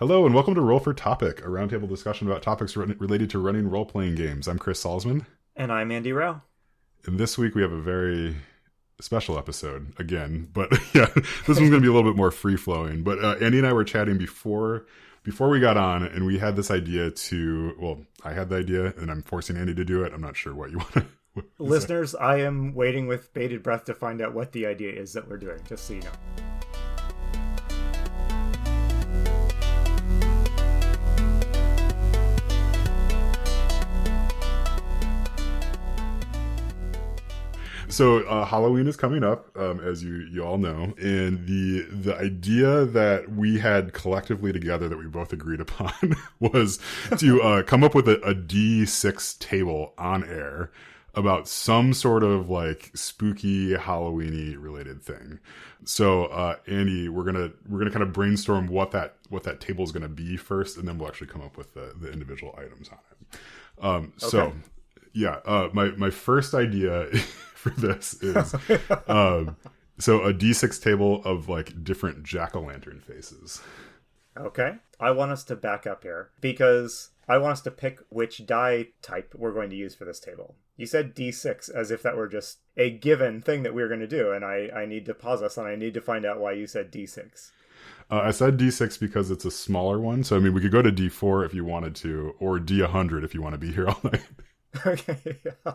Hello and welcome to Roll for Topic, a roundtable discussion about topics related to running role-playing games. I'm Chris Salzman. And I'm Andy Rao. And this week we have a very special episode again, but yeah, this one's going to be a little bit more free-flowing. But Andy and I were chatting before we got on, and we had this idea I had the idea, and I'm forcing Andy to do it. I'm not sure what you want to Listeners, I am waiting with bated breath to find out what the idea is that we're doing, just so you know. So Halloween is coming up, as you all know, and the idea that we had collectively together that we both agreed upon was to come up with a D6 table on air about some sort of like spooky Halloween-y related thing. So Andy, we're gonna kind of brainstorm what that table is gonna be first, and then we'll actually come up with the individual items on it. Okay. So yeah, my first idea for this is so a D6 table of like different jack-o'-lantern faces. Okay. I want us to back up here because I want us to pick which die type we're going to use for this table. You said D6 as if that were just a given thing that we were going to do, and I need to pause us and I need to find out why you said D6. I said D6 because it's a smaller one. So, I mean, we could go to D4 if you wanted to, or D100 if you want to be here all night. Okay. Yeah.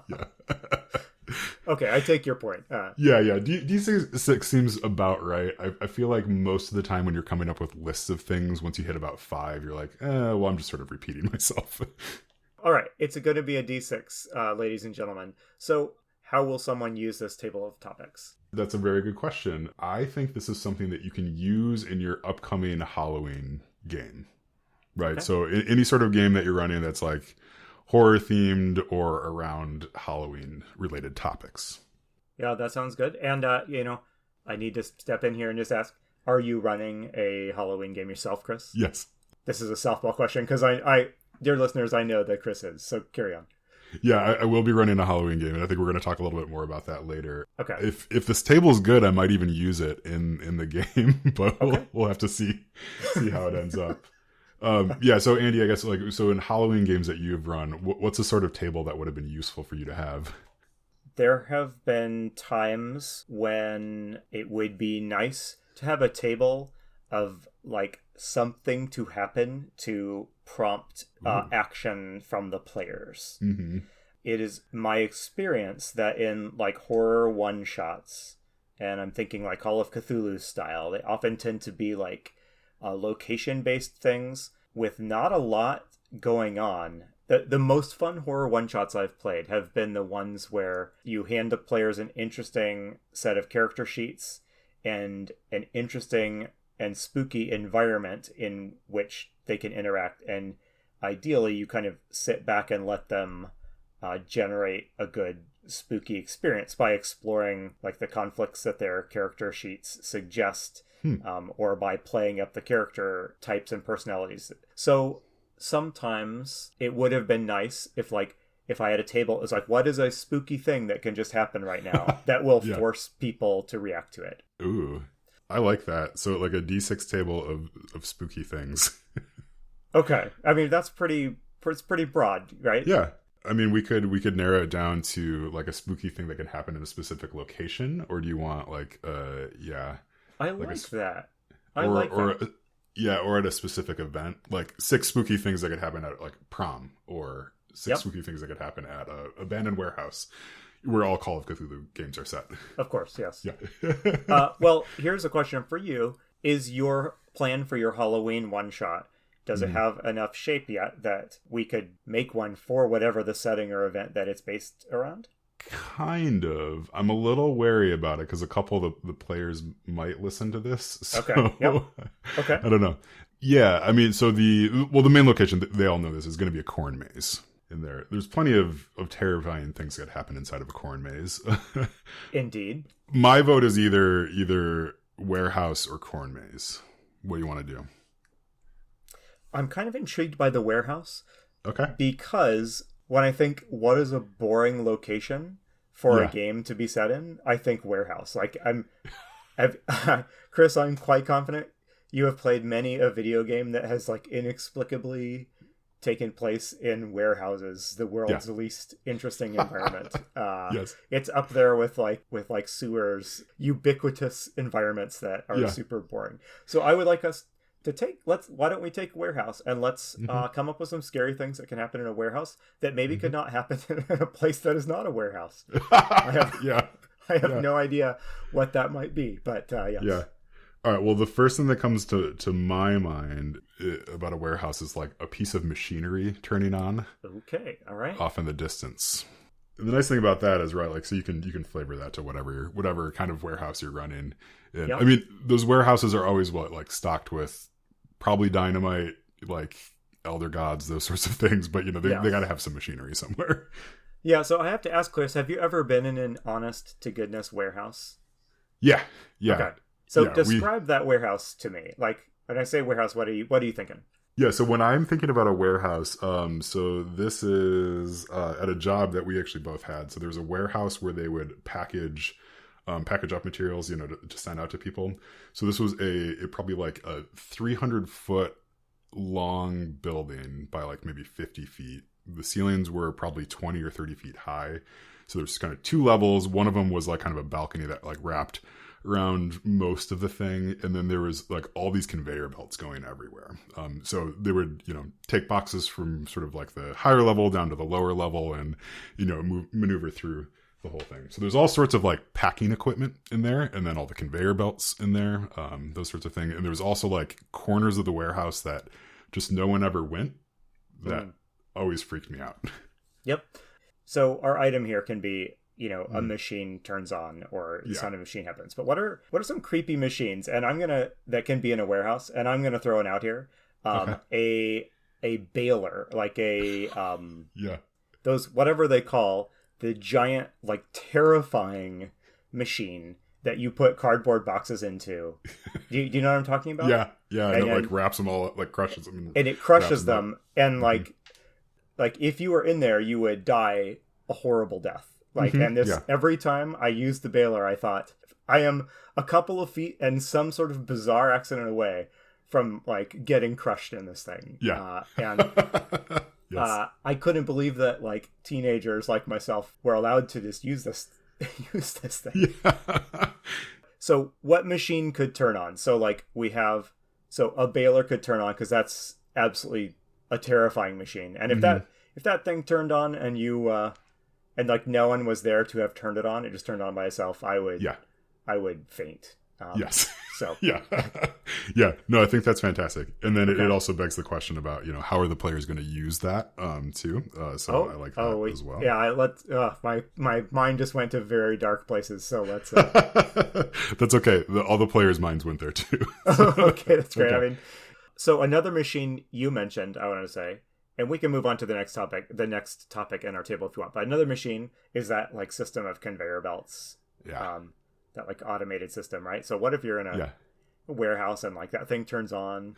Okay, I take your point. Yeah. D6 seems about right. I feel like most of the time when you're coming up with lists of things, once you hit about 5, you're like, well, I'm just sort of repeating myself. All right, it's going to be a D6, ladies and gentlemen. So how will someone use this table of topics? That's a very good question. I think this is something that you can use in your upcoming Halloween game, right? Okay. So any sort of game that you're running that's like horror themed or around Halloween related topics. Yeah, that sounds good. And, I need to step in here and just ask, are you running a Halloween game yourself, Chris? Yes. This is a softball question because dear listeners, I know that Chris is, so carry on. Yeah, I will be running a Halloween game, and I think we're going to talk a little bit more about that later. Okay. If this table is good, I might even use it in the game, but okay. we'll have to see how it ends up. Yeah, so Andy, I guess so in Halloween games that you've run, what's the sort of table that would have been useful for you to have? There have been times when it would be nice to have a table of like something to happen to prompt action from the players. Mm-hmm. It is my experience that in like horror one-shots, and I'm thinking like Call of Cthulhu style, they often tend to be like location-based things with not a lot going on. The most fun horror one-shots I've played have been the ones where you hand the players an interesting set of character sheets and an interesting and spooky environment in which they can interact, and ideally you kind of sit back and let them generate a good spooky experience by exploring like the conflicts that their character sheets suggest, or by playing up the character types and personalities. So sometimes it would have been nice if I had a table, it's like, what is a spooky thing that can just happen right now that will force people to react to it? Ooh, I like that. So like a D6 table of spooky things. Okay. I mean, it's pretty broad, right? Yeah. I mean, we could narrow it down to like a spooky thing that can happen in a specific location, or do you want like I like that. Or at a specific event, like 6 spooky things that could happen at like prom, or 6 spooky things that could happen at a abandoned warehouse, where all Call of Cthulhu games are set. Of course, yes. Yeah. Well, here's a question for you: is your plan for your Halloween one shot? Does it have enough shape yet that we could make one for whatever the setting or event that it's based around? Kind of. I'm a little wary about it because a couple of the players might listen to this. So, okay. Yep. Okay. I don't know. Yeah. I mean, so the main location, they all know this, is going to be a corn maze in there. There's plenty of terrifying things that happen inside of a corn maze. Indeed. My vote is either warehouse or corn maze. What do you want to do? I'm kind of intrigued by the warehouse. Okay. Because when I think, what is a boring location for a game to be set in, I think warehouse. Like Chris, I'm quite confident you have played many a video game that has like inexplicably taken place in warehouses, the world's least interesting environment. Yes. It's up there with like sewers, ubiquitous environments that are super boring. So I would like us to why don't we take a warehouse and let's come up with some scary things that can happen in a warehouse that maybe could not happen in a place that is not a warehouse. I have no idea what that might be, but yes. Yeah. All right. Well, the first thing that comes to my mind about a warehouse is like a piece of machinery turning on. Okay. All right. Off in the distance. And the nice thing about that is, right, like, so you can flavor that to whatever kind of warehouse you're running. And I mean, those warehouses are always like stocked with probably dynamite, like elder gods, those sorts of things. But they got to have some machinery somewhere. Yeah. So I have to ask, Chris, have you ever been in an honest to goodness warehouse? Yeah. Yeah. Okay. So describe that warehouse to me. Like, when I say warehouse, what are you thinking? Yeah, so when I'm thinking about a warehouse, so this is at a job that we actually both had. So there was a warehouse where they would package up materials, to send out to people. So this was probably like a 300-foot long building by like maybe 50 feet. The ceilings were probably 20 or 30 feet high. So there's kind of 2 levels. One of them was like kind of a balcony that like wrapped around most of the thing, and then there was like all these conveyor belts going everywhere. So they would take boxes from sort of like the higher level down to the lower level, and maneuver through the whole thing. So there's all sorts of like packing equipment in there, and then all the conveyor belts in there, those sorts of things. And there was also like corners of the warehouse that just no one ever went. That always freaked me out. Yep. So our item here can be a machine turns on or the sound of a machine happens. But what are some creepy machines? And that can be in a warehouse, and I'm gonna throw it out here. A baler, like a those whatever they call the giant, like terrifying machine that you put cardboard boxes into. Do you know what I'm talking about? Yeah, and it like wraps them all, like crushes them, and it crushes them. And like if you were in there, you would die a horrible death. Every time I used the baler, I thought, I am a couple of feet and some sort of bizarre accident away from like getting crushed in this thing. I couldn't believe that like teenagers like myself were allowed to just use this thing. So what machine could turn on? So like so a baler could turn on, because that's absolutely a terrifying machine. And if that thing turned on and you and like no one was there to have turned it on, it just turned on by itself, I would faint. Yes. So yeah. No, I think that's fantastic. And then it also begs the question about how are the players going to use that too. So I like that as well. Yeah, my mind just went to very dark places. So let's. That's okay. All the players' minds went there too. Okay, that's great. Okay. I mean, so another machine you mentioned, I wanted to say. And we can move on to the next topic in our table if you want. But another machine is that like system of conveyor belts. Yeah. That like automated system, right? So what if you're in a warehouse and like that thing turns on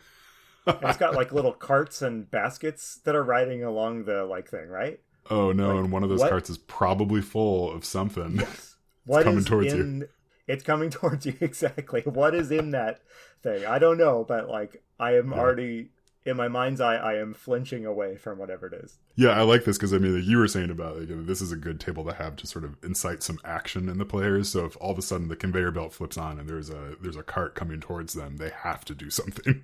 and it's got like little carts and baskets that are riding along the like thing, right? Oh no, and one of those carts is probably full of something. Yes. It's coming towards you. It's coming towards you, exactly. What is in that thing? I don't know, but like I am already... in my mind's eye, I am flinching away from whatever it is. Yeah, I like this because, I mean, like you were saying about, this is a good table to have to sort of incite some action in the players. So if all of a sudden the conveyor belt flips on and there's a cart coming towards them, they have to do something.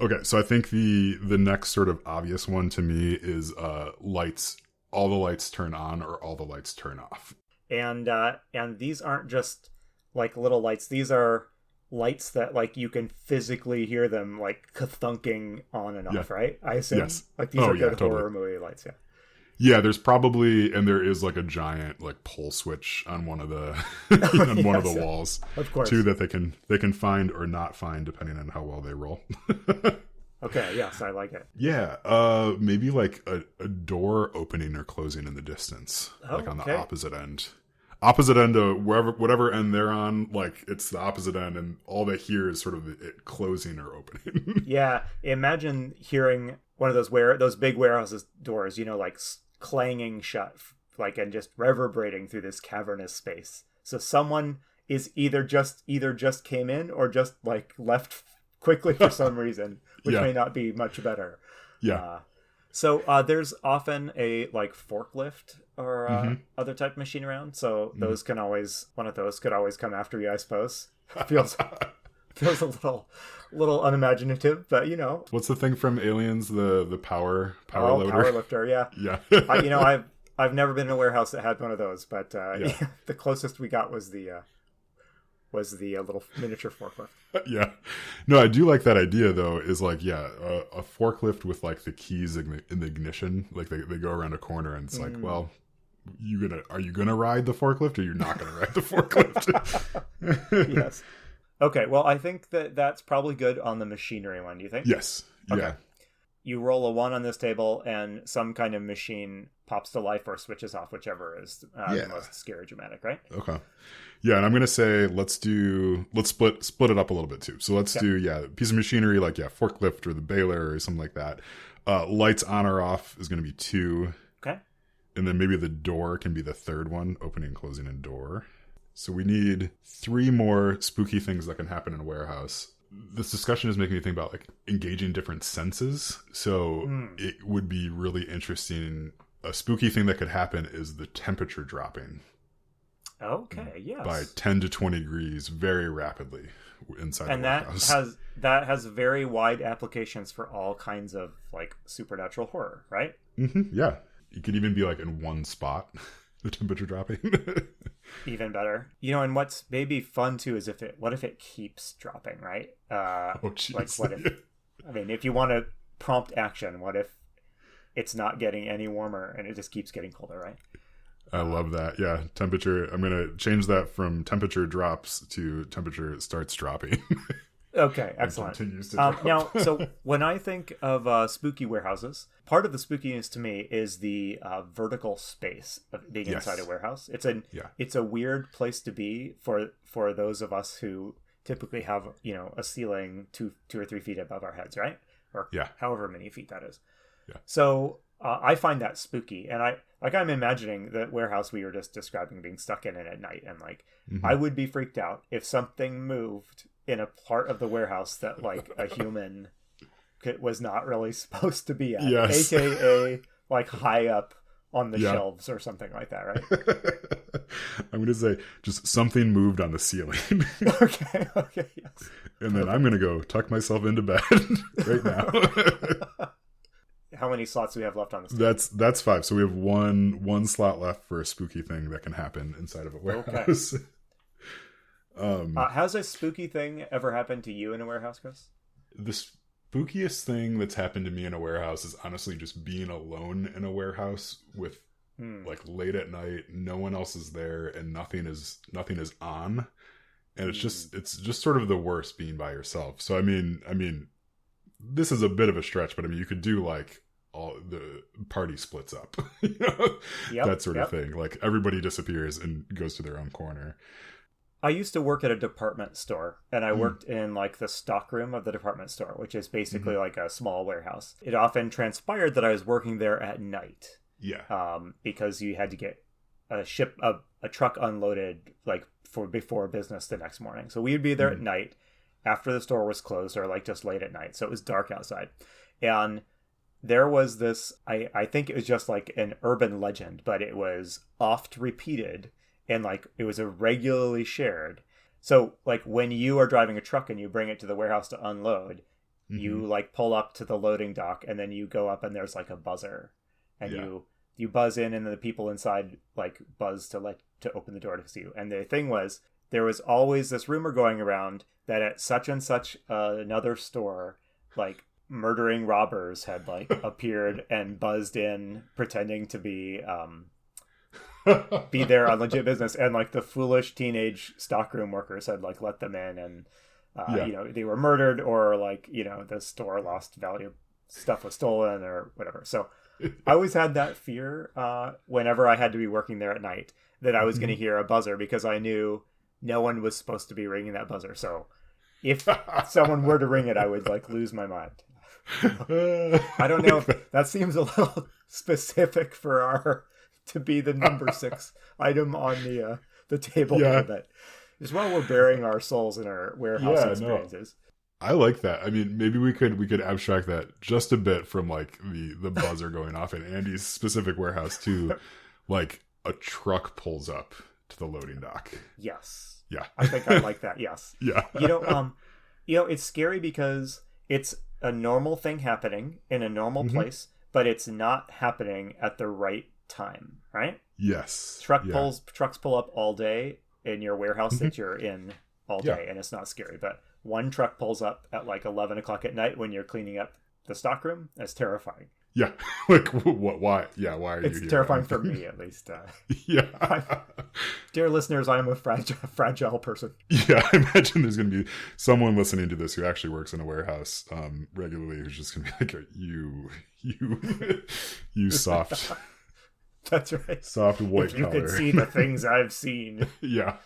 Okay, so I think the next sort of obvious one to me is lights. All the lights turn on or all the lights turn off. And these aren't just like little lights. These are lights that like you can physically hear them like thunking on and off, right? I assume. Yes. Like these are good horror movie lights, Yeah, there's probably, and there is like a giant like pull switch on one of the one of the walls, of course, too, that they can find or not find depending on how well they roll. Okay, yes, I like it. Yeah, maybe like a door opening or closing in the distance, like on the opposite end. Opposite end of whatever end they're on, like it's the opposite end, and all they hear is sort of it closing or opening. Yeah, imagine hearing one of those big warehouses doors, like clanging shut, like, and just reverberating through this cavernous space. So someone is either just came in or just like left quickly for some reason, which Yeah. may not be much better. Yeah. So there's often a like forklift or Mm-hmm. other type of machine around. So Mm-hmm. one of those could always come after you, I suppose. Feels a little unimaginative, but What's the thing from Aliens? The power oh, loader. power lifter, yeah. Yeah. I've never been in a warehouse that had one of those, but Yeah. the closest we got was the little miniature forklift. Yeah. No, I do like that idea though, is like, yeah, a forklift with like the keys in the ignition, like they go around a corner and it's like, well, are you gonna ride the forklift or you're not gonna ride the forklift? Yes. Okay, well, I think that's probably good on the machinery one, do you think? Yes. Okay. Yeah. You roll a 1 on this table and some kind of machine pops to life or switches off, whichever is the most scary dramatic, right? Okay. Yeah, and I'm gonna say let's split it up a little bit too. So let's do piece of machinery like forklift or the baler or something like that. Lights on or off is gonna be 2. Okay. And then maybe the door can be the third one, opening and closing a door. So we need 3 more spooky things that can happen in a warehouse. This discussion is making me think about like engaging different senses. So it would be really interesting. A spooky thing that could happen is the temperature dropping. Okay, yes. By 10 to 20 degrees very rapidly inside the warehouse. And that has very wide applications for all kinds of like supernatural horror, right? Mm-hmm, yeah. It could even be like in one spot, the temperature dropping. Even better. And what's maybe fun too is what if it keeps dropping, right? Oh, jeez. Like what if, if you want to prompt action, what if it's not getting any warmer and it just keeps getting colder, right? I love that. Yeah. Temperature. I'm going to change that from temperature drops to temperature starts dropping. Okay, excellent. Continues to drop. Now, so when I think of spooky warehouses, part of the spookiness to me is the vertical space of being inside a warehouse. It's a weird place to be for those of us who typically have a ceiling two or 3 feet above our heads, right? Or however many feet that is. Yeah. So I find that spooky, and I'm imagining the warehouse we were just describing being stuck in it at night, and I would be freaked out if something moved in a part of the warehouse that like a human was not really supposed to be at, aka like high up on the shelves or something like that, right? I'm gonna say just something moved on the ceiling. Okay, yes. And then I'm gonna go tuck myself into bed right now. How many slots do we have left on this? That's 5. So we have one slot left for a spooky thing that can happen inside of a warehouse. Okay. Has a spooky thing ever happened to you in a warehouse, Chris? The spookiest thing that's happened to me in a warehouse is honestly just being alone in a warehouse with like late at night, no one else is there, and nothing is on, and it's just sort of the worst being by yourself. So I mean, this is a bit of a stretch, but you could do like all the party splits up, that sort of thing. Like everybody disappears and goes to their own corner. I used to work at a department store, and I worked in like the stockroom of the department store, which is basically like a small warehouse. It often transpired that I was working there at night. Yeah. Because you had to get a truck unloaded like before business the next morning. So we'd be there at night after the store was closed, or like just late at night. So it was dark outside. And there was this, I think it was just like an urban legend, but it was oft repeated. And like it was a regularly shared. So like when you are driving a truck and you bring it to the warehouse to unload, you like pull up to the loading dock, and then you go up and there's like a buzzer, and you buzz in, and then the people inside like buzz to open the door to see you. And the thing was, there was always this rumor going around that at such and such another store, like murdering robbers had like appeared and buzzed in pretending to be there on legit business, and like the foolish teenage stockroom workers had like let them in, and they were murdered, or like the store lost value, stuff was stolen or whatever. So I always had that fear whenever I had to be working there at night, that I was going to hear a buzzer, because I knew no one was supposed to be ringing that buzzer. So if someone were to ring it, I would like lose my mind. I don't know if that seems a little specific for to be the number 6 item on the table here, but just while we're burying our souls in our warehouse experiences. I like that. I mean, maybe we could abstract that just a bit from like the buzzer going off in Andy's specific warehouse to like a truck pulls up to the loading dock. Yes. Yeah. I think I like that. Yes. Yeah. It's scary because it's a normal thing happening in a normal Mm-hmm. place, but it's not happening at the right time, right? Yes. Trucks pull up all day in your warehouse Mm-hmm. that you're in all day, and it's not scary. But one truck pulls up at like 11 o'clock at night when you're cleaning up the stockroom. That's terrifying. Yeah. Like what? Why? Yeah. Why are you? It's here? terrifying for me, at least. Yeah. Dear listeners, I am a fragile person. Yeah. I imagine there's going to be someone listening to this who actually works in a warehouse regularly who's just going to be like, you soft. That's right. Soft white If you collar. could see the things I've seen. Yeah.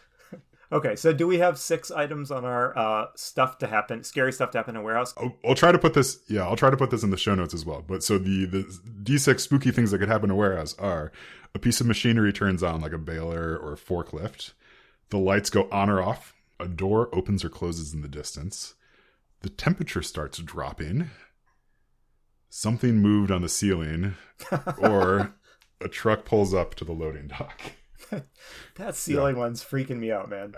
Okay, so do we have 6 items on our scary stuff to happen in a warehouse? I'll try to put this. Yeah, I'll try to put this in the show notes as well. But so the D6 spooky things that could happen in a warehouse are: a piece of machinery turns on, like a baler or a forklift. The lights go on or off. A door opens or closes in the distance. The temperature starts dropping. Something moved on the ceiling, or a truck pulls up to the loading dock. That ceiling one's freaking me out, man.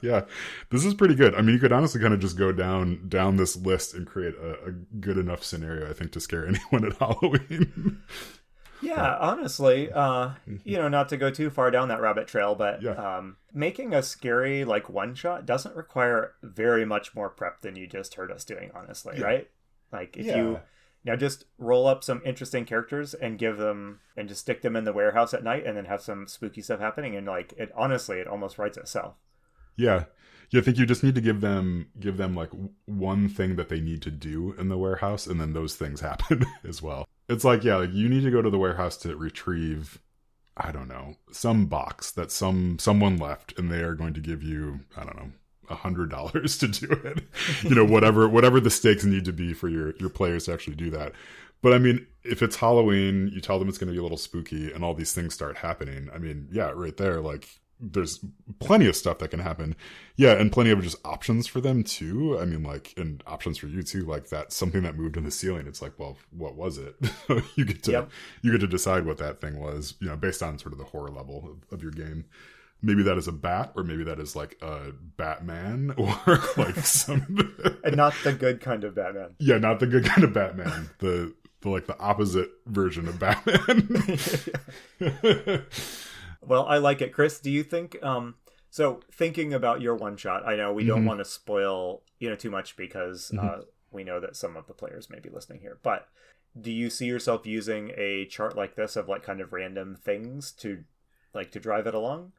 Yeah, this is pretty good. I mean, you could honestly kind of just go down this list and create a good enough scenario, I think, to scare anyone at Halloween. Yeah, honestly, not to go too far down that rabbit trail, but Yeah. Making a scary like one shot doesn't require very much more prep than you just heard us doing, honestly, right? Like if you now just roll up some interesting characters and just stick them in the warehouse at night and then have some spooky stuff happening, and like it almost writes itself. Yeah. I think you just need to give them like one thing that they need to do in the warehouse, and then those things happen as well. It's like, yeah, like you need to go to the warehouse to retrieve, I don't know, some box that someone left, and they are going to give you, I don't know, $100 to do it. Whatever the stakes need to be for your players to actually do that. But I mean, if it's Halloween, you tell them it's going to be a little spooky, and all these things start happening. I mean, yeah, right there, like there's plenty of stuff that can happen. Yeah, and plenty of just options for them too. I mean, like, and options for you too. Like that something that moved in the ceiling. It's like, well, what was it? you get to decide what that thing was. Based on sort of the horror level of your game. Maybe that is a bat, or maybe that is like a Batman, or like some, and not the good kind of Batman. Yeah, not the good kind of Batman. The like the opposite version of Batman. Well, I like it, Chris. Do you think? So thinking about your one shot, I know we don't want to spoil too much because we know that some of the players may be listening here. But do you see yourself using a chart like this of like kind of random things to drive it along?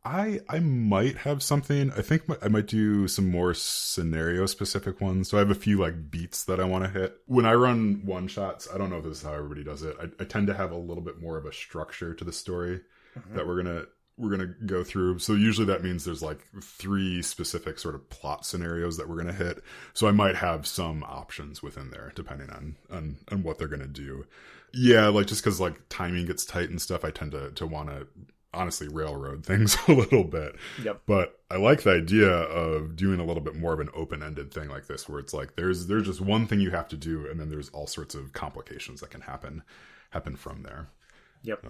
I might have something. I think I might do some more scenario specific ones. So I have a few like beats that I want to hit. When I run one shots, I don't know if this is how everybody does it. I tend to have a little bit more of a structure to the story that we're gonna go through. So usually that means there's like 3 specific sort of plot scenarios that we're gonna hit. So I might have some options within there depending on what they're gonna do. Yeah, like just because like timing gets tight and stuff, I tend to want to honestly railroad things a little bit. Yep. But I like the idea of doing a little bit more of an open-ended thing like this, where it's like there's just one thing you have to do, and then there's all sorts of complications that can happen from there. Yep.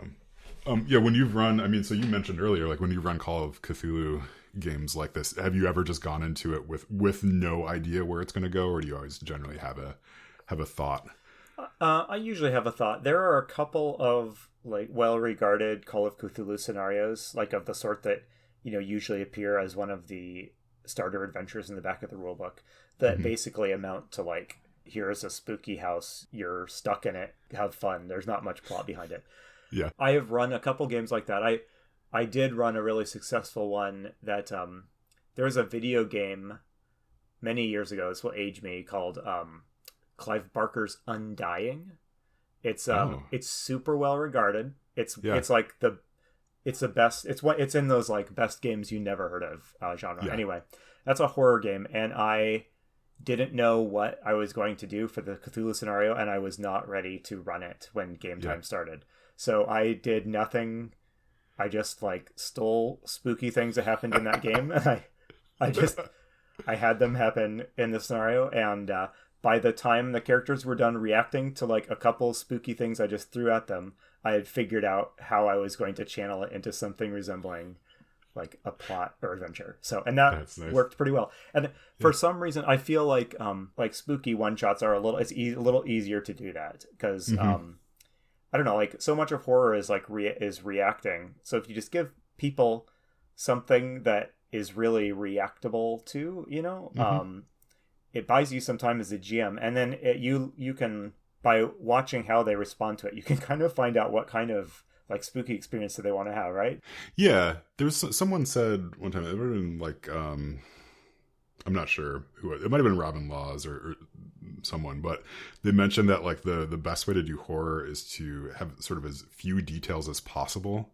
Yeah, when you've run, I mean, so you mentioned earlier, like when you run Call of Cthulhu games like this, have you ever just gone into it with no idea where it's going to go, or do you always generally have a thought? I usually have a thought. There are a couple of like well-regarded Call of Cthulhu scenarios, like of the sort that usually appear as one of the starter adventures in the back of the rulebook, that basically amount to like, here's a spooky house, you're stuck in it, have fun. There's not much plot behind it. Yeah, I have run a couple games like that. I did run a really successful one that there was a video game many years ago. This will age me, called Clive Barker's Undying. It's super well regarded. It's like it's the best. It's in those like best games you never heard of genre. Yeah. Anyway, that's a horror game, and I didn't know what I was going to do for the Cthulhu scenario, and I was not ready to run it when game time started. So I did nothing. I just like stole spooky things that happened in that game, and I had them happen in the scenario, and by the time the characters were done reacting to like a couple spooky things I just threw at them, I had figured out how I was going to channel it into something resembling like a plot or adventure. So, and that That's nice. worked pretty well. And for some reason, I feel like spooky one shots are a little easier to do that because I don't know, like so much of horror is like is reacting. So if you just give people something that is really reactable to, it buys you some time as a GM, and then you can, by watching how they respond to it, you can kind of find out what kind of like spooky experience that they want to have, right? Yeah, there was someone said one time, it would have been like I'm not sure who it might have been Robin Laws or someone, but they mentioned that like the best way to do horror is to have sort of as few details as possible.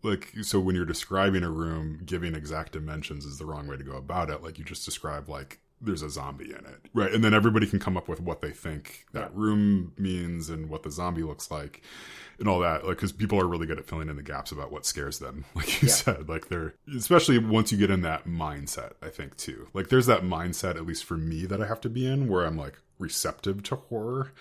Like, so when you're describing a room, giving exact dimensions is the wrong way to go about it. Like, you just describe like there's a zombie in it, right? And then everybody can come up with what they think that room means and what the zombie looks like and all that. Like, because people are really good at filling in the gaps about what scares them, like you said. Like, they're, especially once you get in that mindset, I think too. Like, there's that mindset, at least for me, that I have to be in, where I'm like receptive to horror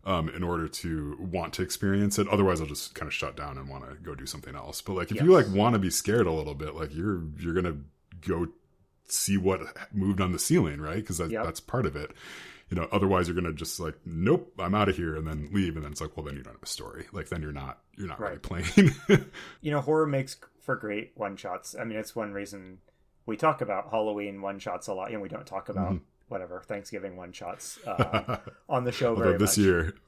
in order to want to experience it. Otherwise, I'll just kind of shut down and want to go do something else. But like, if you like want to be scared a little bit, like you're gonna go see what moved on the ceiling, right? Because that's part of it. Otherwise you're gonna just like, nope, I'm out of here, and then leave, and then it's like, well, then you don't have a story. Like, then you're not really playing. Horror makes for great one shots. I mean, it's one reason we talk about Halloween one shots a lot, and we don't talk about whatever Thanksgiving one shots on the show very much.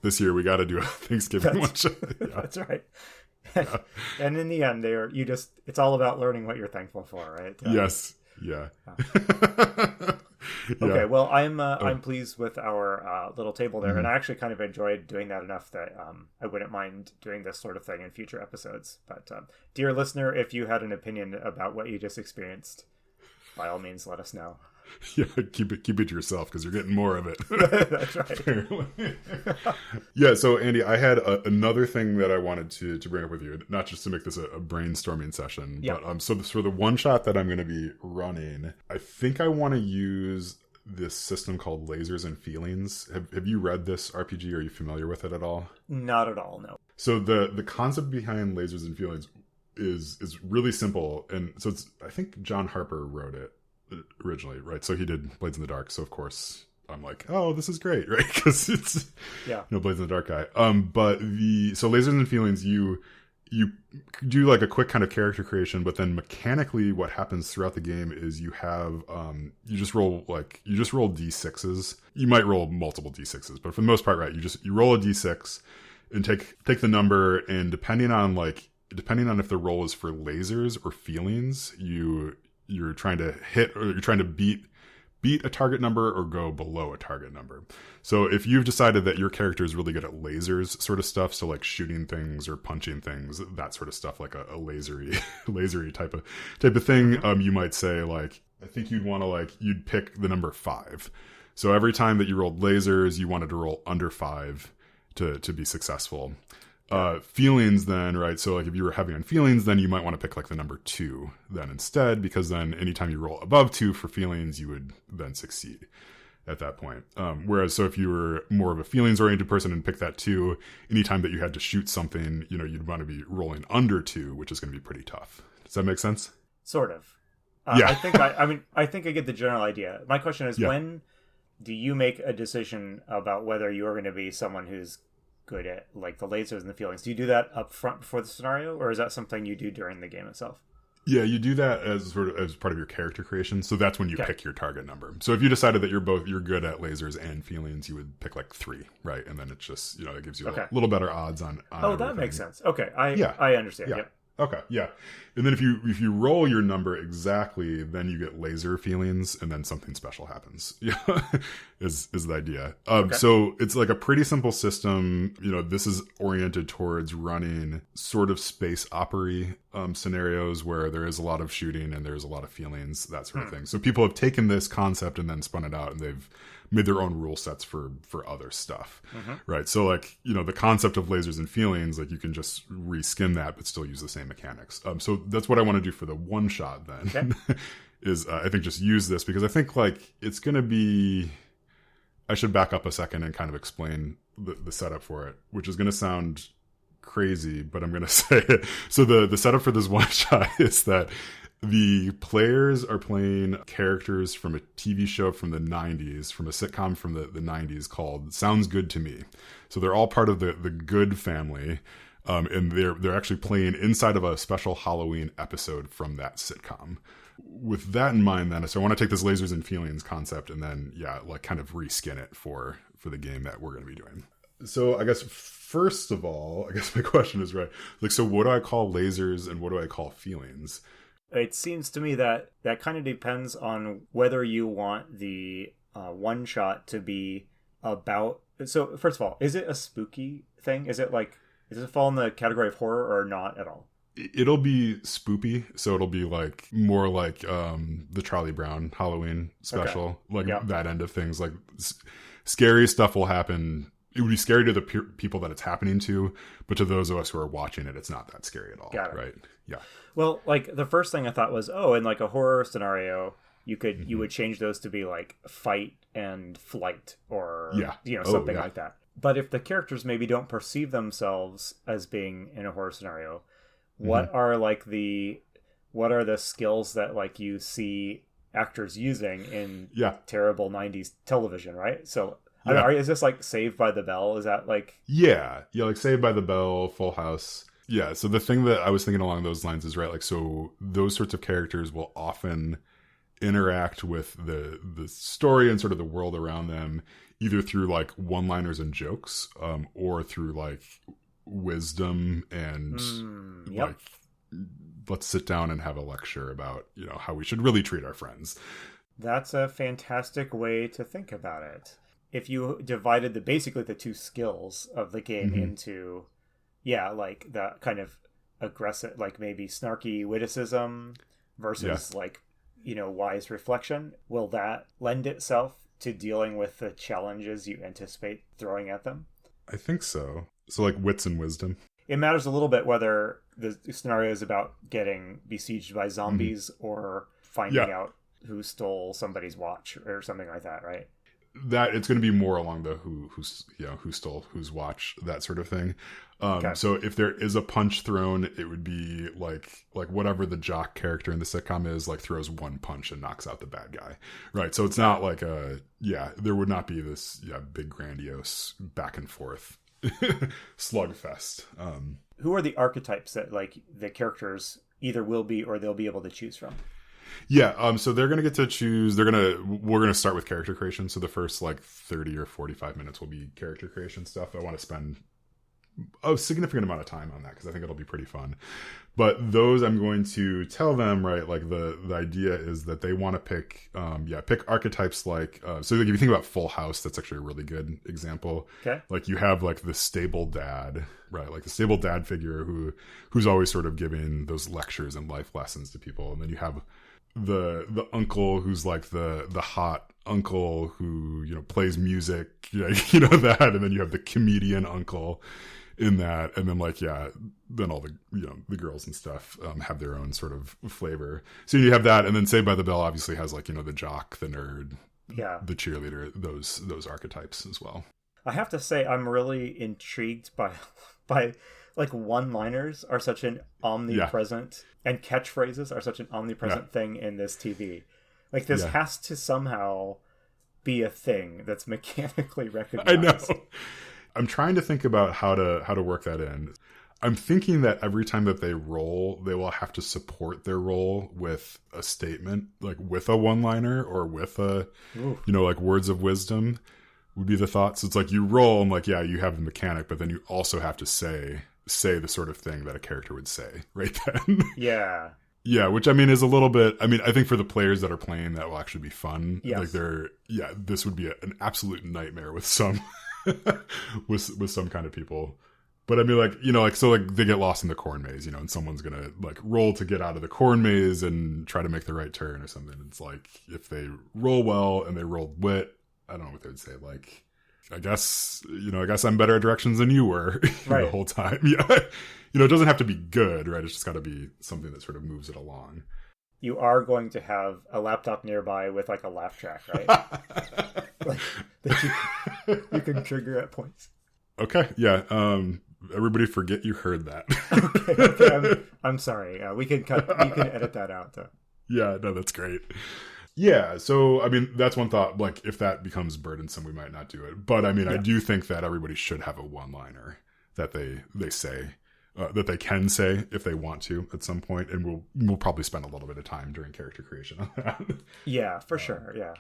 This year we got to do a Thanksgiving one shot. That's right. And in the end, it's all about learning what you're thankful for, right? Yes. Yeah. Okay. Well, I'm pleased with our little table there, and I actually kind of enjoyed doing that enough that I wouldn't mind doing this sort of thing in future episodes. But dear listener, if you had an opinion about what you just experienced, by all means, let us know. Yeah, keep it to yourself because you're getting more of it. That's right. Yeah, so Andy, I had another thing that I wanted to bring up with you, not just to make this a brainstorming session, but so for the one shot that I'm going to be running, I think I want to use this system called Lasers and Feelings. Have you read this RPG? Are you familiar with it at all? Not at all, no. So the concept behind Lasers and Feelings is really simple, and so I think John Harper wrote it originally, right? So he did Blades in the Dark, so of course I'm like, oh, this is great, right? Because it's Blades in the Dark guy. But so Lasers and Feelings, you do like a quick kind of character creation, but then mechanically what happens throughout the game is you have you just roll d6s. You might roll multiple d6s, but for the most part, right, you roll a d6 and take the number, and depending on if the roll is for lasers or feelings, you're trying to hit, or you're trying to beat a target number or go below a target number. So if you've decided that your character is really good at lasers sort of stuff, so like shooting things or punching things, that sort of stuff, like a lasery type of thing, you might say, like, I think you'd want to you'd pick the number 5. So every time that you rolled lasers, you wanted to roll under 5 to be successful. Feelings then, right? So like if you were heavy on feelings, then you might want to pick like the number 2 then instead, because then anytime you roll above 2 for feelings, you would then succeed at that point. Whereas, so if you were more of a feelings oriented person and pick that 2, anytime that you had to shoot something, you'd want to be rolling under 2, which is going to be pretty tough. Does that make sense? Sort of. Yeah. I think I get the general idea. My question is, when do you make a decision about whether you're going to be someone who's good at like the lasers and the feelings? Do you do that up front before the scenario, or is that something you do during the game itself? Yeah, you do that as part of your character creation. So that's when you pick your target number. So if you decided that you're good at lasers and feelings, you would pick like 3, right? And then it's just, it gives you a little better odds on everything. That makes sense. Okay, I understand. Yeah. Okay, yeah. And then if you roll your number exactly, then you get laser feelings, and then something special happens. Yeah, is the idea. So it's like a pretty simple system. This is oriented towards running sort of space opera scenarios where there is a lot of shooting and there's a lot of feelings, that sort of thing. So people have taken this concept and then spun it out, and they've made their own rule sets for other stuff, right? So like, the concept of lasers and feelings, like you can just reskin that but still use the same mechanics. So that's what I want to do for the one shot then. is I think just use this because I think like it's going to be. I should back up a second and kind of explain the setup for it, which is going to sound crazy, but I'm going to say it. So the setup for this one shot is that the players are playing characters from a TV show from the 90s, from a sitcom from the 90s called Sounds Good to Me. So they're all part of the Good family, and they're actually playing inside of a special Halloween episode from that sitcom. With that in mind, then, so I want to take this lasers and feelings concept and then, like kind of reskin it for the game that we're going to be doing. So I guess first of all, I guess my question is right. Like, so what do I call lasers and what do I call feelings? It seems to me that kind of depends on whether you want the one shot to be about. So first of all, is it a spooky thing? Does it fall in the category of horror or not at all? It'll be spoopy, so it'll be like more like the Charlie Brown Halloween special, that end of things. Like scary stuff will happen. It would be scary to the people that it's happening to, but to those of us who are watching it, it's not that scary at all. Got it. Right? Yeah. Well, like the first thing I thought was, in like a horror scenario, you would change those to be like fight and flight or something like that. But if the characters maybe don't perceive themselves as being in a horror scenario, what are the skills that like you see actors using in terrible 90s television, right? So is this like Saved by the Bell? Is that like like Saved by the Bell, Full House? Yeah, so the thing that I was thinking along those lines is right, like so those sorts of characters will often interact with the story and sort of the world around them either through like one-liners and jokes, or through like wisdom and like let's sit down and have a lecture about how we should really treat our friends. That's a fantastic way to think about it. If you divided basically the two skills of the game into like the kind of aggressive, like maybe snarky witticism versus like wise reflection, will that lend itself to dealing with the challenges you anticipate throwing at them? I think so. So like wits and wisdom. It matters a little bit whether the scenario is about getting besieged by zombies or finding out who stole somebody's watch or something like that, right? That it's going to be more along the who stole whose watch, that sort of thing. So if there is a punch thrown, it would be like whatever the jock character in the sitcom is, like throws one punch and knocks out the bad guy, right? So it's not like there would not be this big grandiose back and forth slugfest. Who are the archetypes that like the characters either will be or they'll be able to choose from? So they're going to get to choose. We're going to start with character creation. So the first like 30 or 45 minutes will be character creation stuff. I want to spend a significant amount of time on that because I think it'll be pretty fun. But those I'm going to tell them, right, like the idea is that they want to pick archetypes like, so like if you think about Full House, that's actually a really good example. Okay. Like you have like the stable dad, right? Like the stable dad figure who's always sort of giving those lectures and life lessons to people. And then you have the uncle who's like the hot uncle who plays music, that, and then you have the comedian uncle in that, and then like then all the the girls and stuff have their own sort of flavor. So you have that, and then Saved by the Bell obviously has like the jock, the nerd, the cheerleader, those archetypes as well. I have to say I'm really intrigued by like one-liners are such an omnipresent and catchphrases are such an omnipresent thing in this TV. Like this has to somehow be a thing that's mechanically recognized. I know. I'm trying to think about how to work that in. I'm thinking that every time that they roll, they will have to support their roll with a statement, like with a one-liner or with a, like words of wisdom would be the thought. So it's like you roll and like, you have the mechanic, but then you also have to say the sort of thing that a character would say right then. Yeah. Yeah, which I mean is a little bit, I think for the players that are playing, that will actually be fun. Yes. Like this would be an absolute nightmare with some with some kind of people. But I mean, like, so like they get lost in the corn maze, and someone's going to like roll to get out of the corn maze and try to make the right turn or something. It's like, if they roll well and they rolled wit, I don't know what they would say. Like, I guess I'm better at directions than you were the whole time. Yeah. It doesn't have to be good, right? It's just got to be something that sort of moves it along. you are going to have a laptop nearby with like a laugh track, right? Like that you can trigger at points. Okay, yeah. Everybody forget you heard that. Okay. I'm sorry. We can cut. You can edit that out, though. Yeah, no, that's great. Yeah, so I mean, that's one thought. Like, if that becomes burdensome, we might not do it. But I mean, I do think that everybody should have a one-liner that they say, that they can say if they want to at some point, and we'll probably spend a little bit of time during character creation on that. Yeah, for sure. Yeah.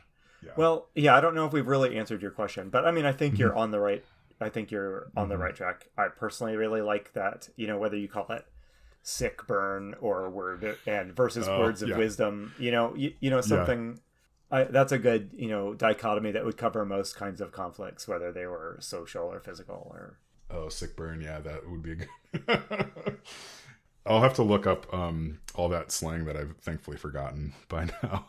Yeah. Well, yeah. I don't know if we've really answered your question, but I mean, I think you're on the right. I think you're on the right track. I personally really like that. You know, whether you call it sick burn or word and versus words of wisdom, you know something. That's a good dichotomy that would cover most kinds of conflicts, whether they were social or physical or sick burn. Yeah, that would be good. I'll have to look up all that slang that I've thankfully forgotten by now.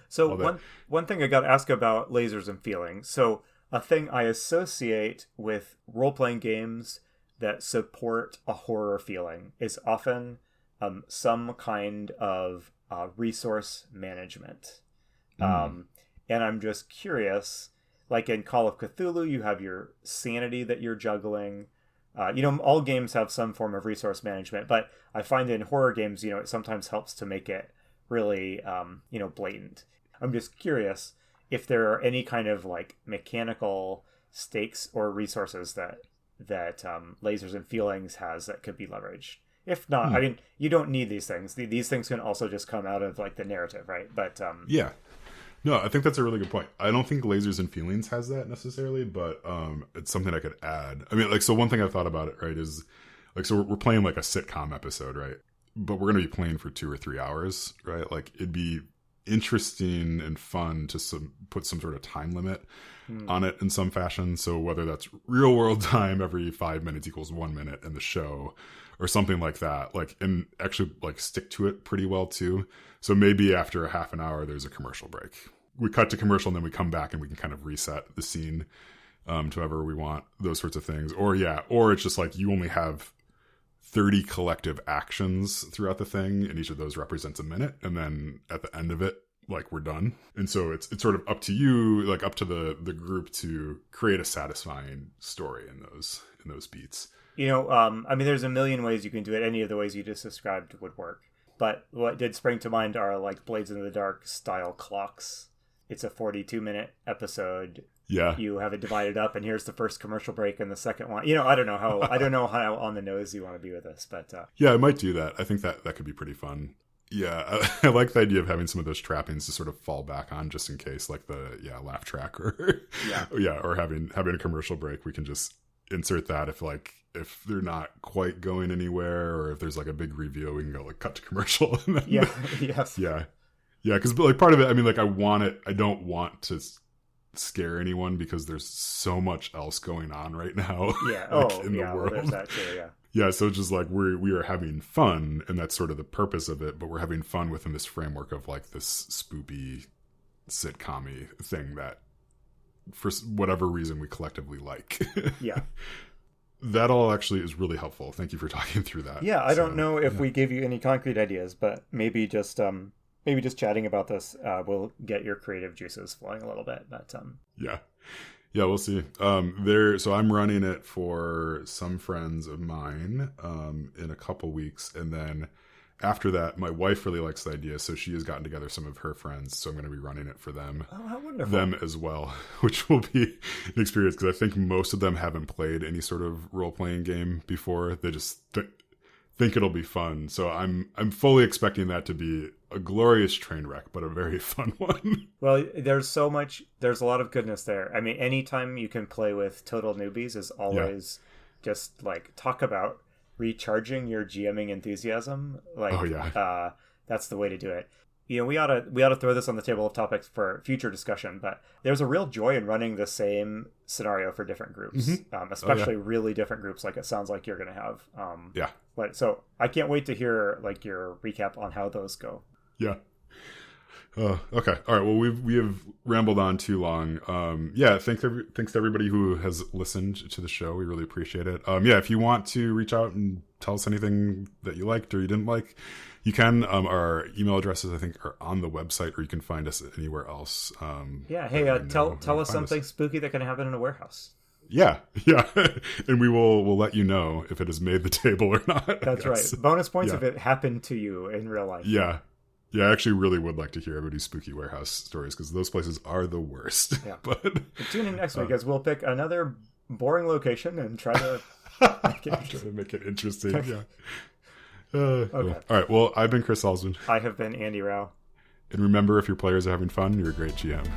So one thing I got to ask about lasers and feelings. So a thing I associate with role-playing games that support a horror feeling is often some kind of resource management. And I'm just curious, like in Call of Cthulhu, you have your sanity that you're juggling. All games have some form of resource management, but I find in horror games, it sometimes helps to make it really, blatant. I'm just curious if there are any kind of like mechanical stakes or resources that lasers and feelings has that could be leveraged. If not, I mean, you don't need these things. These things can also just come out of like the narrative, right? But yeah, no, I think that's a really good point. I don't think lasers and feelings has that necessarily, but it's something I could add. I mean, like, so one thing I've thought about it, right, is like, so we're playing like a sitcom episode, right? But we're going to be playing for 2 or 3 hours, right? Like, it'd be interesting and fun to put some sort of time limit on it in some fashion. So whether that's real world time, every 5 minutes equals 1 minute in the show, or something like that, like, and actually like stick to it pretty well too. So maybe after a half an hour, there's a commercial break. We cut to commercial and then we come back and we can kind of reset the scene to whoever we want, those sorts of things. Or it's just like you only have 30 collective actions throughout the thing, and each of those represents a minute, and then at the end of it, like, we're done. And so it's sort of up to you, like up to the group to create a satisfying story in those beats. I mean, there's a million ways you can do it. Any of the ways you just described would work. But what did spring to mind are like Blades in the Dark style clocks. It's a 42-minute episode. Yeah. You have it divided up, and here's the first commercial break and the second one. I don't know how on the nose you want to be with this, but yeah, I might do that. I think that could be pretty fun. Yeah, I like the idea of having some of those trappings to sort of fall back on just in case, like the laugh track or or having a commercial break. We can just insert that if they're not quite going anywhere, or if there's like a big reveal, we can go like cut to commercial. And then, yeah, because like part of it, I mean, like I don't want to scare anyone because there's so much else going on right now. Yeah, in the world. Well, there's that too. Yeah. Yeah, so it's just like we are having fun, and that's sort of the purpose of it, but we're having fun within this framework of like this spoopy sitcom-y thing that for whatever reason we collectively like. Yeah. That all actually is really helpful. Thank you for talking through that. Yeah, I don't know if we gave you any concrete ideas, but maybe just chatting about this will get your creative juices flowing a little bit. But Yeah, we'll see. So I'm running it for some friends of mine in a couple weeks, and then after that, my wife really likes the idea, so she has gotten together some of her friends, so I'm going to be running it for them. Oh, how wonderful! Them as well, which will be an experience because I think most of them haven't played any sort of role playing game before. They just think it'll be fun, so I'm fully expecting that to be a glorious train wreck, but a very fun one. Well, there's a lot of goodness there. I mean, anytime you can play with total newbies is always just like talk about recharging your GMing enthusiasm. Like, that's the way to do it. We ought to throw this on the table of topics for future discussion, but there's a real joy in running the same scenario for different groups, especially really different groups like it sounds like you're going to have. So I can't wait to hear like your recap on how those go. Yeah. Okay. All right. Well, we have rambled on too long. Yeah. Thanks to everybody who has listened to the show. We really appreciate it. Yeah. If you want to reach out and tell us anything that you liked or you didn't like, you can. Our email addresses, I think, are on the website, or you can find us anywhere else. Yeah. Hey, tell us something spooky that can happen in a warehouse. Yeah, and we'll let you know if it has made the table or not. That's right. Bonus points if it happened to you in real life. Yeah. I actually really would like to hear everybody's spooky warehouse stories, because those places are the worst. Yeah. But tune in next week as we'll pick another boring location and try to make it interesting. Yeah. Okay. Cool. All right. Well, I've been Chris Salzman. I have been Andy Rao. And remember, if your players are having fun, you're a great GM.